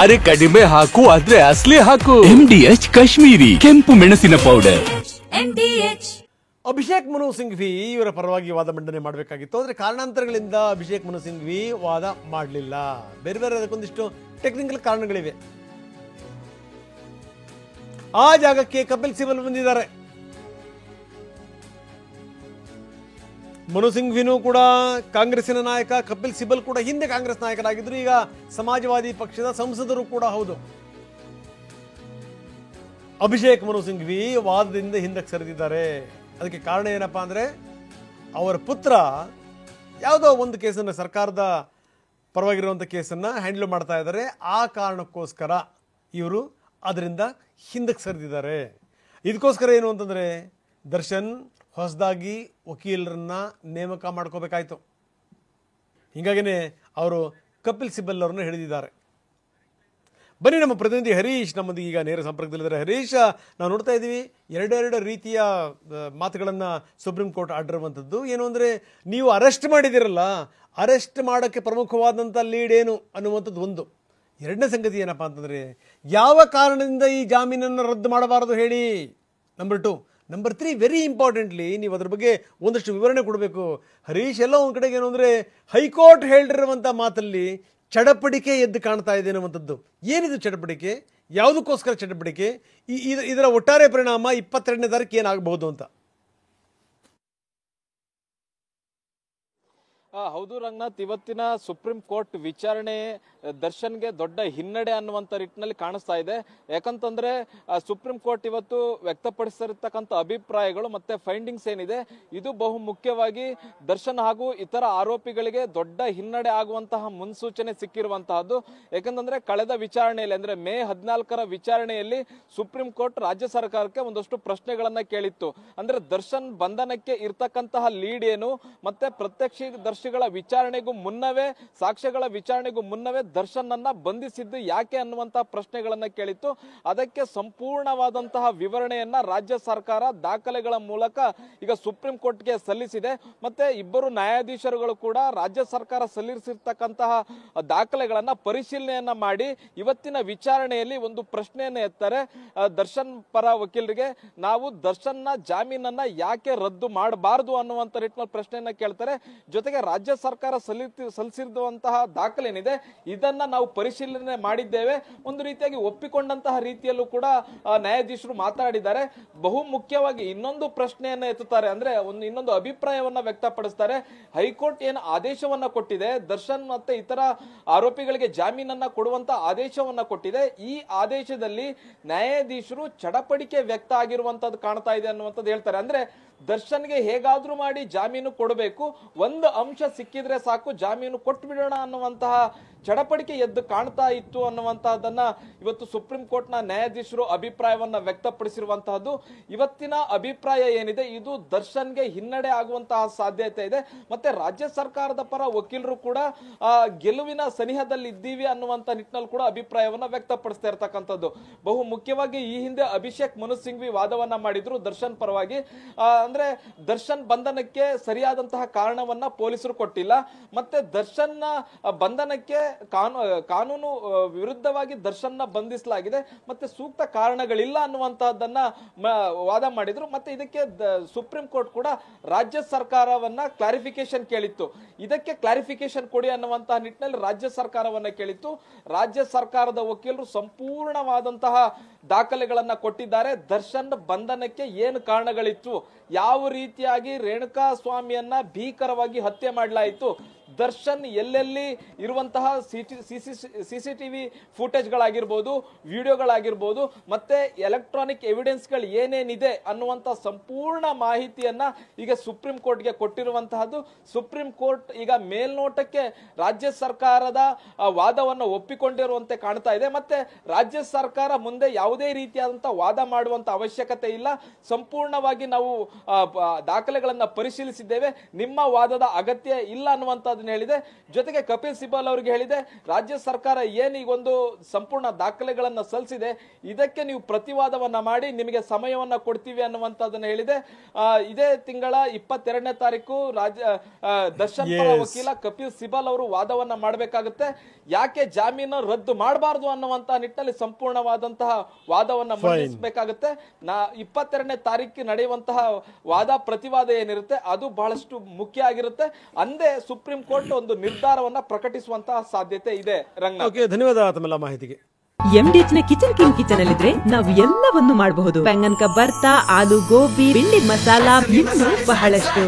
ಅರೆ ಕಡಿಮೆ ಹಾಕು ಆದ್ರೆ ಅಸಲಿ ಹಾಕು. MDH ಕಾಶ್ಮೀರಿ ಕೆಂಪು ಮೆಣಸಿನ ಪೌಡರ್. ಅಭಿಷೇಕ್ ಮನು ಸಿಂಘ್ವಿ ಇವರ ಪರವಾಗಿ ವಾದ ಮಂಡನೆ ಮಾಡಬೇಕಾಗಿತ್ತು. ಆದರೆ ಕಾರಣಾಂತರಗಳಿಂದ ಅಭಿಷೇಕ್ ಮನು ಸಿಂಘ್ವಿ ವಾದ ಮಾಡಲಿಲ್ಲ. ಬೇರೆ ಬೇರೆ ಅದಕ್ಕೊಂದಿಷ್ಟು ಟೆಕ್ನಿಕಲ್ ಕಾರಣಗಳಿವೆ. ಆ ಜಾಗಕ್ಕೆ ಕಪಿಲ್ ಸಿಬಲ್ ಬಂದಿದ್ದಾರೆ. ಮನು ಸಿಂಘ್ವಿನೂ ಕೂಡ ಕಾಂಗ್ರೆಸ್ಸಿನ ನಾಯಕ, ಕಪಿಲ್ ಸಿಬಲ್ ಕೂಡ ಹಿಂದೆ ಕಾಂಗ್ರೆಸ್ ನಾಯಕರಾಗಿದ್ರು, ಈಗ ಸಮಾಜವಾದಿ ಪಕ್ಷದ ಸಂಸದರು ಕೂಡ ಹೌದು. ಅಭಿಷೇಕ್ ಮನು ಸಿಂಘ್ವಿ ವಾದದಿಂದ ಹಿಂದಕ್ಕೆ ಸರಿದಿದ್ದಾರೆ. ಅದಕ್ಕೆ ಕಾರಣ ಏನಪ್ಪಾ ಅಂದರೆ ಅವರ ಪುತ್ರ ಯಾವುದೋ ಒಂದು ಕೇಸನ್ನು, ಸರ್ಕಾರದ ಪರವಾಗಿರುವಂಥ ಕೇಸನ್ನು ಹ್ಯಾಂಡಲ್ ಮಾಡ್ತಾ ಇದ್ದಾರೆ. ಆ ಕಾರಣಕ್ಕೋಸ್ಕರ ಇವರು ಅದರಿಂದ ಹಿಂದಕ್ಕೆ ಸರಿದಿದ್ದಾರೆ. ಇದಕ್ಕೋಸ್ಕರ ಏನು ಅಂತಂದರೆ ದರ್ಶನ್ ಹೊಸದಾಗಿ ವಕೀಲರನ್ನ ನೇಮಕ ಮಾಡ್ಕೋಬೇಕಾಯ್ತು. ಹೀಗಾಗಿನೇ ಅವರು ಕಪಿಲ್ ಸಿಬಲ್ ಅವರನ್ನು ಹಿಡಿದಿದ್ದಾರೆ. ಬನ್ನಿ, ನಮ್ಮ ಪ್ರತಿನಿಧಿ ಹರೀಶ್ ನಮ್ಮೊಂದಿಗೆ ಈಗ ನೇರ ಸಂಪರ್ಕದಲ್ಲಿದ್ದಾರೆ. ಹರೀಶ್, ನಾವು ನೋಡ್ತಾ ಇದ್ದೀವಿ ಎರಡೆರಡು ರೀತಿಯ ಮಾತುಗಳನ್ನು ಸುಪ್ರೀಂ ಕೋರ್ಟ್ ಆಡಿರುವಂಥದ್ದು. ಏನು ಅಂದರೆ, ನೀವು ಅರೆಸ್ಟ್ ಮಾಡಿದಿರಲ್ಲ, ಅರೆಸ್ಟ್ ಮಾಡೋಕ್ಕೆ ಪ್ರಮುಖವಾದಂಥ ಲೀಡ್ ಏನು ಅನ್ನುವಂಥದ್ದು ಒಂದು. ಎರಡನೇ ಸಂಗತಿ ಏನಪ್ಪ ಅಂತಂದರೆ, ಯಾವ ಕಾರಣದಿಂದ ಈ ಜಾಮೀನನ್ನು ರದ್ದು ಮಾಡಬಾರದು ಹೇಳಿ. ನಂಬರ್ 2. ನಂಬರ್ 3, ವೆರಿ ಇಂಪಾರ್ಟೆಂಟ್ಲಿ ನೀವು ಅದ್ರ ಬಗ್ಗೆ ಒಂದಷ್ಟು ವಿವರಣೆ ಕೊಡಬೇಕು. ಹರೀಶ್, ಎಲ್ಲ ಒಂದು ಕಡೆಗೆ ಏನು ಅಂದರೆ, ಹೈಕೋರ್ಟ್ ಹೇಳಿರುವಂಥ ಮಾತಲ್ಲಿ ಚಡಪಡಿಕೆ ಎದ್ದು ಕಾಣ್ತಾ ಇದೆ ಅನ್ನುವಂಥದ್ದು. ಏನಿದು ಚಡಪಡಿಕೆ? ಯಾವುದಕ್ಕೋಸ್ಕರ ಚಡಪಡಿಕೆ? ಇದರ ಒಟ್ಟಾರೆ ಪರಿಣಾಮ 22ನೇ ತಾರೀಕು ಏನಾಗಬಹುದು ಅಂತ. ಹೌದು ರಂಗನಾಥ್, ಇವತ್ತಿನ ಸುಪ್ರೀಂ ಕೋರ್ಟ್ ವಿಚಾರಣೆ ದರ್ಶನ್ಗೆ ದೊಡ್ಡ ಹಿನ್ನಡೆ ಅನ್ನುವಂಥ ನಿಟ್ಟಿನಲ್ಲಿ ಕಾಣಿಸ್ತಾ ಇದೆ. ಯಾಕಂತಂದ್ರೆ ಸುಪ್ರೀಂ ಕೋರ್ಟ್ ಇವತ್ತು ವ್ಯಕ್ತಪಡಿಸಿರ್ತಕ್ಕಂಥ ಅಭಿಪ್ರಾಯಗಳು ಮತ್ತೆ ಫೈಂಡಿಂಗ್ಸ್ ಏನಿದೆ, ಇದು ಬಹು ಮುಖ್ಯವಾಗಿ ದರ್ಶನ್ ಹಾಗೂ ಇತರ ಆರೋಪಿಗಳಿಗೆ ದೊಡ್ಡ ಹಿನ್ನಡೆ ಆಗುವಂತಹ ಮುನ್ಸೂಚನೆ ಸಿಕ್ಕಿರುವಂತಹದ್ದು. ಯಾಕಂತಂದ್ರೆ ಕಳೆದ ವಿಚಾರಣೆಯಲ್ಲಿ, ಅಂದ್ರೆ ಮೇ 14ರ ವಿಚಾರಣೆಯಲ್ಲಿ ಸುಪ್ರೀಂ ಕೋರ್ಟ್ ರಾಜ್ಯ ಸರ್ಕಾರಕ್ಕೆ ಒಂದಷ್ಟು ಪ್ರಶ್ನೆಗಳನ್ನ ಕೇಳಿತ್ತು. ಅಂದ್ರೆ ದರ್ಶನ್ ಬಂಧನಕ್ಕೆ ಇರ್ತಕ್ಕಂತಹ ಲೀಡ್ ಏನು, ಮತ್ತೆ ಪ್ರತ್ಯಕ್ಷದರ್ಶಿಗಳ ವಿಚಾರಣೆಗೂ ಮುನ್ನವೇ, ಸಾಕ್ಷ್ಯಗಳ ವಿಚಾರಣೆಗೂ ಮುನ್ನವೇ ದರ್ಶನ್ ಅನ್ನ ಬಂಧಿಸಿದ್ದು ಯಾಕೆ ಅನ್ನುವಂತಹ ಪ್ರಶ್ನೆಗಳನ್ನ ಕೇಳಿತ್ತು. ಅದಕ್ಕೆ ಸಂಪೂರ್ಣವಾದಂತಹ ವಿವರಣೆಯನ್ನ ರಾಜ್ಯ ಸರ್ಕಾರ ದಾಖಲೆಗಳ ಮೂಲಕ ಈಗ ಸುಪ್ರೀಂ ಕೋರ್ಟ್ಗೆ ಸಲ್ಲಿಸಿದೆ. ಮತ್ತೆ ಇಬ್ಬರು ನ್ಯಾಯಾಧೀಶರುಗಳು ಕೂಡ ರಾಜ್ಯ ಸರ್ಕಾರ ಸಲ್ಲಿಸಿರ್ತಕ್ಕಂತಹ ದಾಖಲೆಗಳನ್ನ ಪರಿಶೀಲನೆಯನ್ನ ಮಾಡಿ ಇವತ್ತಿನ ವಿಚಾರಣೆಯಲ್ಲಿ ಒಂದು ಪ್ರಶ್ನೆಯನ್ನ ಎತ್ತಾರೆ. ದರ್ಶನ್ ಪರ ವಕೀಲರಿಗೆ ನಾವು ದರ್ಶನ್ನ ಜಾಮೀನನ್ನ ಯಾಕೆ ರದ್ದು ಮಾಡಬಾರದು ಅನ್ನುವಂತ ನಿಟ್ಟಿನಲ್ಲಿ ಪ್ರಶ್ನೆಯನ್ನ ಕೇಳ್ತಾರೆ. ಜೊತೆಗೆ ರಾಜ್ಯ ಸರ್ಕಾರ ಸಲ್ಲಿಸಿರುವಂತಹ ದಾಖಲೇನಿದೆ ಇದನ್ನ ನಾವು ಪರಿಶೀಲನೆ ಮಾಡಿದ್ದೇವೆ, ಒಂದು ರೀತಿಯಾಗಿ ಒಪ್ಪಿಕೊಂಡಂತಹ ರೀತಿಯಲ್ಲೂ ಕೂಡ ನ್ಯಾಯಾಧೀಶರು ಮಾತಾಡಿದ್ದಾರೆ. ಬಹು ಮುಖ್ಯವಾಗಿ ಇನ್ನೊಂದು ಪ್ರಶ್ನೆಯನ್ನ ಎತ್ತುತ್ತಾರೆ, ಅಂದ್ರೆ ಇನ್ನೊಂದು ಅಭಿಪ್ರಾಯವನ್ನ ವ್ಯಕ್ತಪಡಿಸ್ತಾರೆ. ಹೈಕೋರ್ಟ್ ಏನು ಆದೇಶವನ್ನ ಕೊಟ್ಟಿದೆ, ದರ್ಶನ್ ಮತ್ತೆ ಇತರ ಆರೋಪಿಗಳಿಗೆ ಜಾಮೀನನ್ನ ಕೊಡುವಂತ ಆದೇಶವನ್ನ ಕೊಟ್ಟಿದೆ, ಈ ಆದೇಶದಲ್ಲಿ ನ್ಯಾಯಾಧೀಶರು ಚಡಪಡಿಕೆ ವ್ಯಕ್ತ ಆಗಿರುವಂತದ್ದು ಕಾಣ್ತಾ ಇದೆ ಅನ್ನುವಂಥದ್ದು ಹೇಳ್ತಾರೆ. ಅಂದ್ರೆ ದರ್ಶನ್ಗೆ ಹೇಗಾದ್ರೂ ಮಾಡಿ ಜಾಮೀನು ಕೊಡಬೇಕು, ಒಂದು ಅಂಶ ಸಿಕ್ಕಿದ್ರೆ ಸಾಕು ಜಾಮೀನು ಕೊಟ್ಟು ಬಿಡೋಣ ಅನ್ನುವಂತಹ ಚಡಪಡಿಕೆ ಎದ್ದು ಕಾಣ್ತಾ ಇತ್ತು ಅನ್ನುವಂತಹದನ್ನ ಇವತ್ತು ಸುಪ್ರೀಂ ಕೋರ್ಟ್ ನ ನ್ಯಾಯಾಧೀಶರು ಅಭಿಪ್ರಾಯವನ್ನ ವ್ಯಕ್ತಪಡಿಸಿರುವಂತಹದ್ದು. ಇವತ್ತಿನ ಅಭಿಪ್ರಾಯ ಏನಿದೆ, ಇದು ದರ್ಶನ್ಗೆ ಹಿನ್ನಡೆ ಆಗುವಂತಹ ಸಾಧ್ಯತೆ ಇದೆ. ಮತ್ತೆ ರಾಜ್ಯ ಸರ್ಕಾರದ ಪರ ವಕೀಲರು ಕೂಡ ಗೆಲುವಿನ ಸನಿಹದಲ್ಲಿ ಇದ್ದೀವಿ ಅನ್ನುವಂತ ನಿಟ್ಟಿನಲ್ಲಿ ಕೂಡ ಅಭಿಪ್ರಾಯವನ್ನ ವ್ಯಕ್ತಪಡಿಸ್ತಾ ಇರತಕ್ಕಂಥದ್ದು. ಬಹು ಮುಖ್ಯವಾಗಿ ಈ ಹಿಂದೆ ಅಭಿಷೇಕ್ ಮನು ಸಿಂಘ್ವಿ ವಾದವನ್ನ ಮಾಡಿದ್ರು ದರ್ಶನ್ ಪರವಾಗಿ. ಅಂದ್ರೆ ದರ್ಶನ್ ಬಂಧನಕ್ಕೆ ಸರಿಯಾದಂತಹ ಕಾರಣವನ್ನ ಪೊಲೀಸರು ಕೊಟ್ಟಿಲ್ಲ, ಮತ್ತೆ ದರ್ಶನ್ ಬಂಧನಕ್ಕೆ ಕಾನೂನು ವಿರುದ್ಧವಾಗಿ ದರ್ಶನ್ನ ಬಂಧಿಸಲಾಗಿದೆ, ಮತ್ತೆ ಸೂಕ್ತ ಕಾರಣಗಳಿಲ್ಲ ಅನ್ನುವಂತಹದ್ದನ್ನ ವಾದ ಮಾಡಿದ್ರು. ಮತ್ತೆ ಇದಕ್ಕೆ ಸುಪ್ರೀಂ ಕೋರ್ಟ್ ಕೂಡ ರಾಜ್ಯ ಸರ್ಕಾರವನ್ನ ಕ್ಲಾರಿಫಿಕೇಶನ್ ಕೇಳಿತ್ತು. ಇದಕ್ಕೆ ಕ್ಲಾರಿಫಿಕೇಶನ್ ಕೊಡಿ ಅನ್ನುವಂತಹ ನಿಟ್ಟಿನಲ್ಲಿ ರಾಜ್ಯ ಸರ್ಕಾರವನ್ನ ಕೇಳಿತ್ತು. ರಾಜ್ಯ ಸರ್ಕಾರದ ವಕೀಲರು ಸಂಪೂರ್ಣವಾದಂತಹ ದಾಖಲೆಗಳನ್ನ ಕೊಟ್ಟಿದ್ದಾರೆ. ದರ್ಶನ್ ಬಂಧನಕ್ಕೆ ಏನು ಕಾರಣಗಳಿತ್ತು, ಯಾವ ರೀತಿಯಾಗಿ ರೇಣುಕಾ ಸ್ವಾಮಿಯನ್ನ ಭೀಕರವಾಗಿ ಹತ್ಯೆ ಮಾಡಲಾಯಿತು, ದರ್ಶನ್ ಎಲ್ಲೆಲ್ಲಿ ಇರುವಂತಹ ಸಿಸಿಟಿವಿ ಫುಟೇಜ್ಗಳಾಗಿರ್ಬೋದು, ವಿಡಿಯೋಗಳಾಗಿರ್ಬೋದು, ಮತ್ತೆ ಎಲೆಕ್ಟ್ರಾನಿಕ್ ಎವಿಡೆನ್ಸ್ಗಳು ಏನೇನಿದೆ ಅನ್ನುವಂಥ ಸಂಪೂರ್ಣ ಮಾಹಿತಿಯನ್ನ ಈಗ ಸುಪ್ರೀಂ ಕೋರ್ಟ್ಗೆ ಕೊಟ್ಟಿರುವಂತಹದ್ದು. ಸುಪ್ರೀಂ ಕೋರ್ಟ್ ಈಗ ಮೇಲ್ನೋಟಕ್ಕೆ ರಾಜ್ಯ ಸರ್ಕಾರದ ವಾದವನ್ನು ಒಪ್ಪಿಕೊಂಡಿರುವಂತೆ ಕಾಣ್ತಾ ಇದೆ. ಮತ್ತೆ ರಾಜ್ಯ ಸರ್ಕಾರ ಮುಂದೆ ಯಾವುದೇ ರೀತಿಯಾದಂತಹ ವಾದ ಮಾಡುವಂತ ಅವಶ್ಯಕತೆ ಇಲ್ಲ, ಸಂಪೂರ್ಣವಾಗಿ ನಾವು ದಾಖಲೆಗಳನ್ನ ಪರಿಶೀಲಿಸಿದ್ದೇವೆ, ನಿಮ್ಮ ವಾದದ ಅಗತ್ಯ ಇಲ್ಲ ಅನ್ನುವಂಥದ್ದು ಅನ್ನುವಂಥದ್ದನ್ನ ಹೇಳಿದೆ. ಜೊತೆಗೆ ಕಪಿಲ್ ಸಿಬಲ್ ಅವರಿಗೆ ಹೇಳಿದೆ, ರಾಜ್ಯ ಸರ್ಕಾರ ಏನೀಗೊಂದು ಸಂಪೂರ್ಣ ದಾಖಲೆಗಳನ್ನ ಸಲ್ಲಿಸಿದೆ, ಇದಕ್ಕೆ ನೀವು ಪ್ರತಿವಾದವನ್ನ ಮಾಡಿ ನಿಮಗೆ ಸಮಯವನ್ನ ಕೊಡ್ತೀವಿ ಅನ್ನುವಂಥದ್ದನ್ನ ಹೇಳಿದೆ. ಇದೇ ತಿಂಗಳ 22ನೇ ತಾರೀಕು ದರ್ಶನ್ ಪರ ವಕೀಲ ಕಪಿಲ್ ಸಿಬಲ್ ಅವರು ವಾದವನ್ನ ಮಾಡಬೇಕಾಗುತ್ತೆ. ಯಾಕೆ ಜಾಮೀನು ರದ್ದು ಮಾಡಬಾರದು ಅನ್ನುವಂತಹ ನಿಟ್ಟಿನಲ್ಲಿ ಸಂಪೂರ್ಣವಾದಂತಹ ವಾದವನ್ನ ಮಂಡಿಸಬೇಕಾಗುತ್ತೆ. 22ನೇ ತಾರೀಕು ನಡೆಯುವಂತಹ ವಾದ ಪ್ರತಿವಾದ ಏನಿರುತ್ತೆ ಅದು ಬಹಳಷ್ಟು ಮುಖ್ಯ ಆಗಿರುತ್ತೆ. ಅಂದೇ ಸುಪ್ರೀಂ ಕೋರ್ಟ್ ಒಂದು ನಿರ್ಧಾರವನ್ನ ಪ್ರಕಟಿಸುವಂತಹ ಸಾಧ್ಯತೆ ಇದೆ. ರಂಗನಾಥ್, ಧನ್ಯವಾದ ತಮ್ಮೆಲ್ಲ ಮಾಹಿತಿಗೆ. MDH ನ ಕಿಚನ್ ಅಲ್ಲಿದ್ರೆ ನಾವು ಎಲ್ಲವನ್ನು ಮಾಡಬಹುದು. ಬೆಂಗನ್ ಕ ಬರ್ತಾ, ಆಲೂ ಗೋಬಿ, ಭಿಂಡಿ ಮಸಾಲಾ, ಇನ್ನೂ ಬಹಳಷ್ಟು.